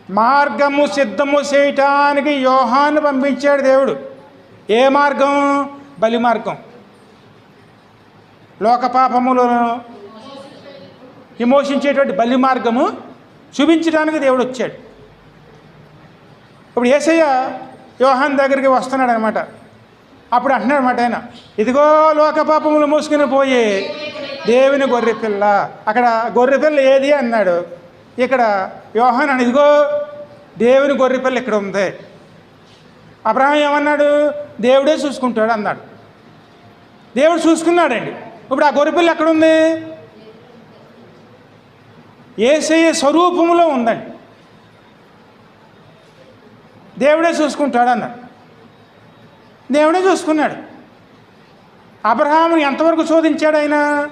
మార్గము సిద్ధము చేయటానికి యోహాను పంపించాడు దేవుడు. ఏ మార్గం? బలి మార్గం. లోకపాపములను విమోచించేటువంటి బలి మార్గము చూపించడానికి దేవుడు వచ్చాడు. ఇప్పుడు యేసయ్య యోహాను దగ్గరికి వస్తున్నాడు అనమాట. అప్పుడు అంటున్నాడు అనమాట ఆయన, ఇదిగో లోకపాపములు మోసుకుని పోయి దేవుని గొర్రెపిల్ల. అక్కడ గొర్రెపిల్ల ఏది అన్నాడు. ఇక్కడ యోహాను అని, ఇదిగో దేవుని గొర్రెపిల్ల ఇక్కడ ఉంది. అబ్రహాం ఏమన్నాడు? దేవుడే చూసుకుంటాడు అన్నాడు. దేవుడు చూసుకున్నాడండి. ఇప్పుడు ఆ గొర్రెపిల్ల ఎక్కడుంది? యేసయ్య స్వరూపంలో ఉందండి. దేవుడే చూసుకుంటాడు అన్నాడు. దేవుడే చూసుకున్నాడు. అబ్రహాముని ఎంతవరకు శోధించాడు ఆయన?